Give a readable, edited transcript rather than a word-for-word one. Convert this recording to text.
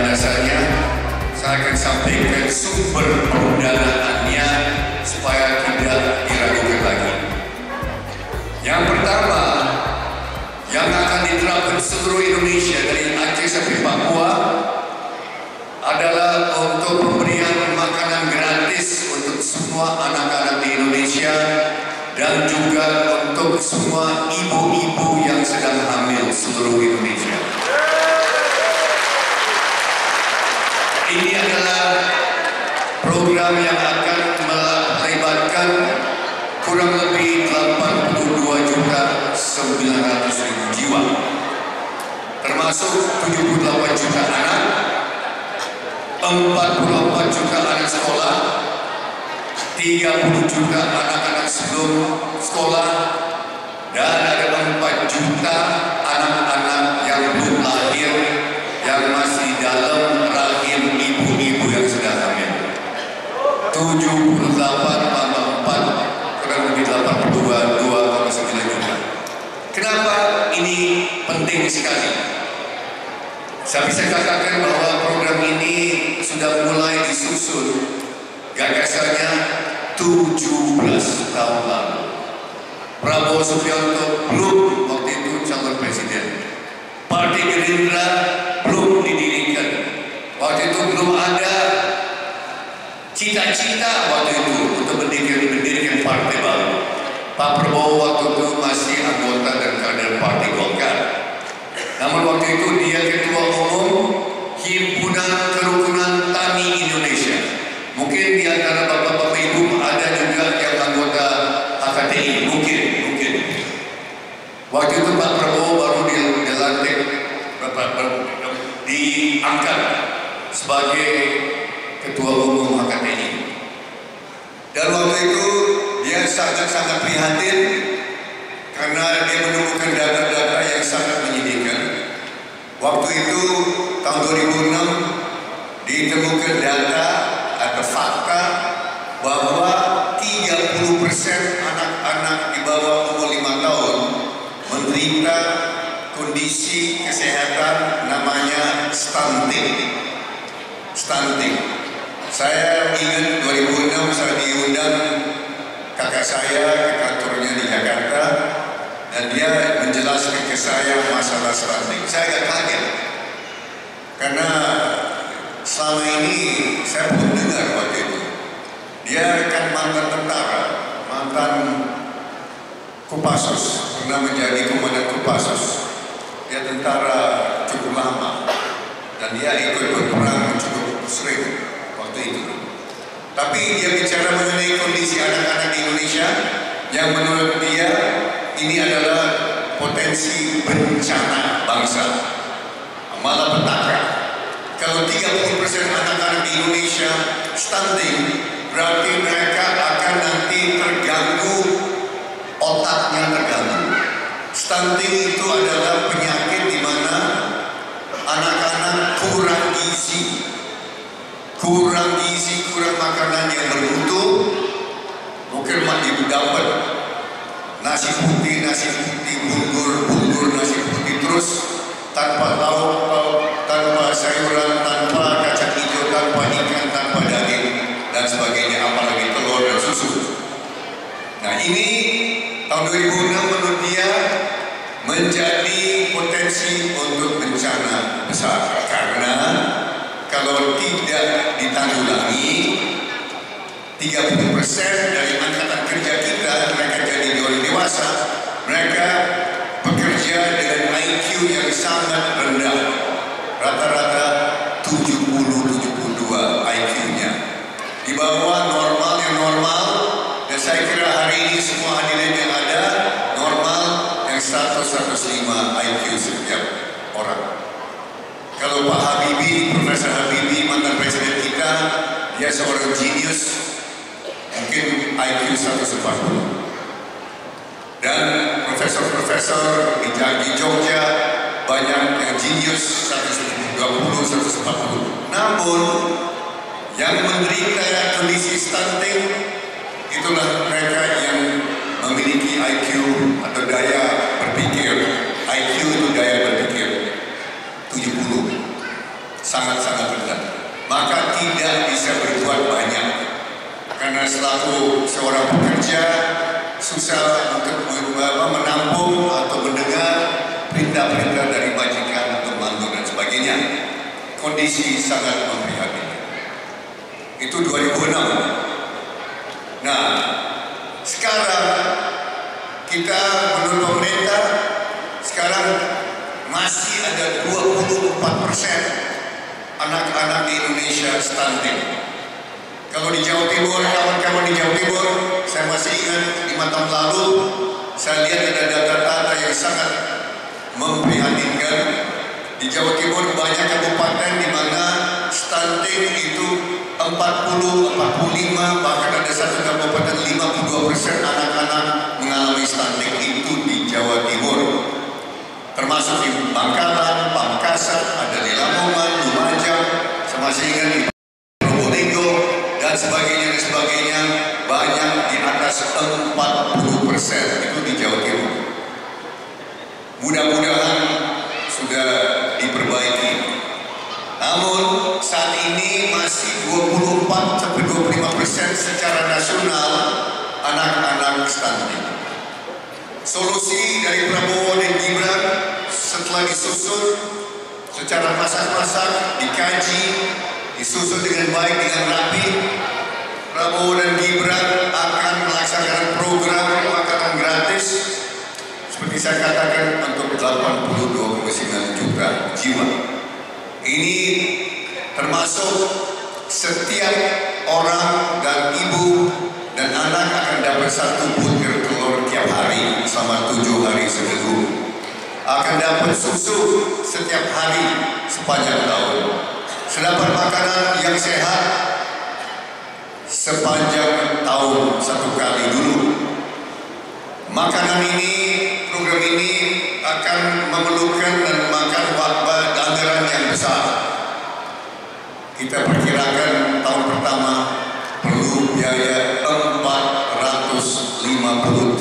pada dasarnya saya akan sampaikan sumber pendanaannya supaya tidak diragukan lagi. Yang pertama, yang akan diterapkan seluruh Indonesia dari Aceh sampai Papua adalah untuk pemberian makanan gratis untuk semua anak-anak di Indonesia dan juga untuk semua ibu-ibu yang sedang hamil seluruh Indonesia. Ini adalah program yang akan melibatkan kurang lebih 82.900.000 jiwa, termasuk 78 juta anak, 44 juta anak sekolah, 30 juta anak-anak sebelum sekolah, dan ada 4 juta anak-anak yang belum lahir yang masih dalam rahim ibu-ibu yang sedang hamil. 78 tambah 4 kurang lebih 82,9 juta. Kenapa ini penting sekali? Saya bisa katakan bahwa program ini sudah mulai disusun gagasannya 17 tahun lalu. Prabowo Subianto belum waktu itu calon presiden. Partai Gerindra belum didirikan. Waktu itu belum ada cita-cita waktu itu untuk mendirikan partai baru. Pak Prabowo waktu itu masih anggota dan kader Partai Golkar. Namun waktu itu dia ketua umum Himpunan Kerukunan Tani Indonesia. Mungkin di antara bapak-bapak ibu ada juga yang anggota HKTI, mungkin. Waktu itu Pak Prabowo baru dilantik, diangkat sebagai ketua umum HKTI. Dan waktu itu dia sangat-sangat prihatin karena dia menemukan data-data yang sangat menyedihkan. Waktu itu tahun 2006 ditemukan data atau fakta bahwa 30% anak-anak di bawah umur 5 tahun menderita kondisi kesehatan namanya stunting. Saya ingat 2006 saya diundang kakak saya ke kantornya di Jakarta dan dia menjelaskan ke saya masalah stunting. Saya agak kaget karena selama ini saya belum dengar waktu itu. Dia kan mantan tentara, mantan Kopassus, pernah menjadi komandan Kopassus. Dia tentara cukup lama dan dia ikut berperang cukup sering waktu itu. Tapi dia bicara mengenai kondisi anak-anak di Indonesia yang menurut dia ini adalah potensi bencana bangsa, malapetaka. Kalau 30% anak-anak di Indonesia stunting, berarti mereka akan nanti terganggu, otaknya terganggu. Stunting itu adalah penyakit di mana anak-anak kurang gizi, kurang makanan yang bermutu. Mungkin dapat nasi putih, bulgur, nasi putih terus tanpa lauk, tanpa sayuran, tanpa kacang hijau, tanpa ikan, tanpa daging dan sebagainya, apalagi telur dan susu. Nah, ini tahun 2006 menurut dia menjadi potensi untuk bencana besar karena kalau tidak ditanggulangi 30% dari angkatan kerja kita, mereka jadi orang dewasa, mereka bekerja dengan IQ yang sangat rendah, rata-rata 70-72 IQ-nya, di bawah normal yang normal. Dan saya kira hari ini semua hadirin yang ada normal yang 100-105 IQ setiap orang. Kalau Pak Habibie, Profesor Habibie, mantan presiden kita, dia seorang jenius, mungkin IQ 140. Dan profesor-profesor di Jogja banyak yang jenius 120-140. Namun yang menderita kondisi stunting itulah mereka yang memiliki IQ atau daya berpikir. IQ itu daya berpikir 70. sangat-sangat rendah. Maka tidak bisa berbuat banyak. Karena selaku seorang pekerja susah untuk menampung atau mendengar perintah-perintah dari majikan atau mantu dan sebagainya. Kondisi sangat memprihatinkan. Itu 2006. Nah, sekarang kita menurut pemerintah sekarang masih ada 24% anak-anak di Indonesia stunting. Kalau di Jawa Timur, kawan-kawan di Jawa Timur, saya masih ingat 5 tahun lalu saya lihat ada data-data yang sangat memprihatinkan. Di Jawa Timur banyak kabupaten di mana stunting itu 40, 45, bahkan ada satu kabupaten 52% anak-anak mengalami stunting. Itu di Jawa Timur, termasuk di Bangkalan, Pamekasan, ada di Lamongan, Lumajang, saya masih ingat di Probolinggo dan sebagainya, banyak di atas 40%. Itu di Jawa Timur. Mudah-mudahan sudah diperbaiki. Namun saat ini masih 24-25% secara nasional anak-anak stunting. Solusi dari Prabowo dan Gibran setelah disusun secara masak-masak, dikaji, disusun dengan baik, dengan rapi, Prabowo dan Gibran akan melaksanakan program makanan gratis seperti saya katakan untuk 82,9 juta jiwa. Ini termasuk setiap orang dan ibu dan anak akan dapat 1 butir telur tiap hari selama 7 hari seminggu. Akan dapat susu setiap hari sepanjang tahun. Sedapat makanan yang sehat sepanjang tahun 1 kali dulu. Makanan ini, program ini akan memerlukan dan memakan anggaran yang besar. Kita perkirakan tahun pertama perlu biaya 450